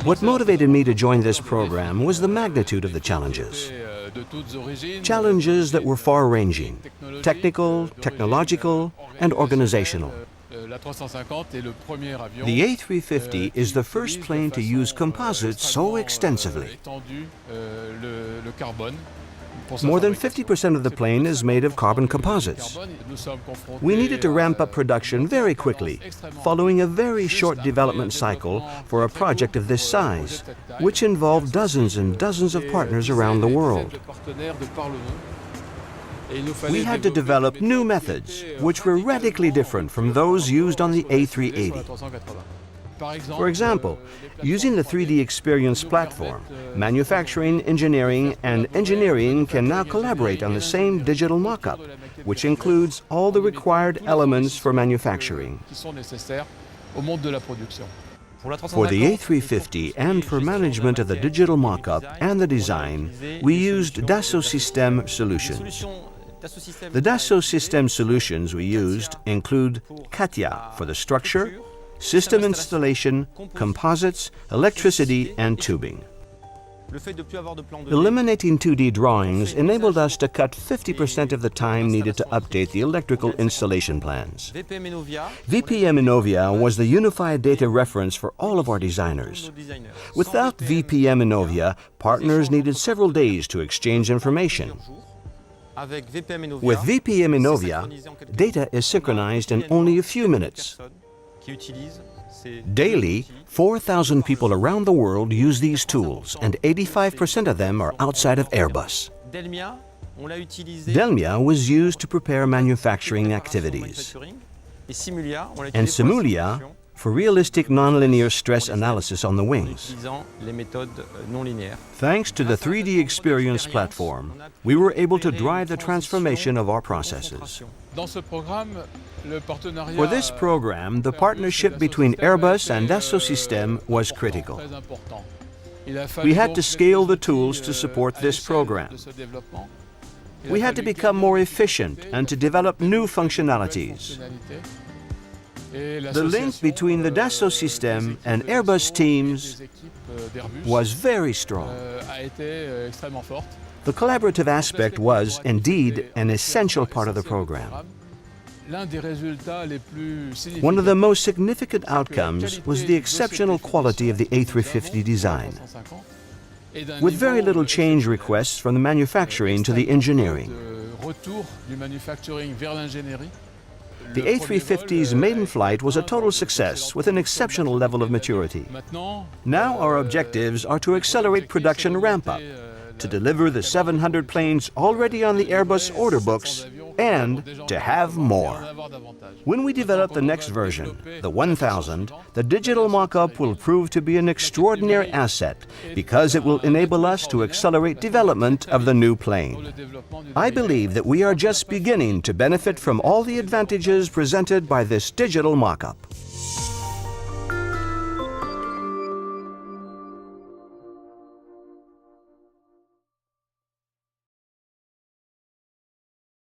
What motivated me to join this program was the magnitude of the challenges. Challenges that were far-ranging, technical, technological, and organizational. The A350 is the first plane to use composites so extensively. More than 50% of the plane is made of carbon composites. We needed to ramp up production very quickly, following a very short development cycle for a project of this size, which involved dozens and dozens of partners around the world. We had to develop new methods, which were radically different from those used on the A380. For example, using the 3DEXPERIENCE platform, manufacturing, engineering, and engineering can now collaborate on the same digital mock-up, which includes all the required elements for manufacturing. For the A350 and for management of the digital mock-up and the design, we used Dassault Systèmes solutions. The Dassault Systèmes solutions we used include CATIA for the structure, system installation, composites, electricity, and tubing. Eliminating 2D drawings enabled us to cut 50% of the time needed to update the electrical installation plans. VPM Innovia was the unified data reference for all of our designers. Without VPM Innovia, partners needed several days to exchange information. With VPM Innovia, data is synchronized in only a few minutes. Daily, 4,000 people around the world use these tools, and 85% of them are outside of Airbus. Delmia was used to prepare manufacturing activities, and Simulia for realistic nonlinear stress analysis on the wings. Thanks to the 3DEXPERIENCE platform, we were able to drive the transformation of our processes. For this program, the partnership between Airbus and Dassault Systèmes was critical. We had to scale the tools to support this program. We had to become more efficient and to develop new functionalities. The link between the Dassault Systèmes and Airbus teams was very strong. The collaborative aspect was, indeed, an essential part of the program. One of the most significant outcomes was the exceptional quality of the A350 design, with very little change requests from the manufacturing to the engineering. The A350's maiden flight was a total success with an exceptional level of maturity. Now our objectives are to accelerate production ramp-up, to deliver the 700 planes already on the Airbus order books, and to have more. When we develop the next version, the 1000, the digital mock-up will prove to be an extraordinary asset because it will enable us to accelerate development of the new plane. I believe that we are just beginning to benefit from all the advantages presented by this digital mock-up.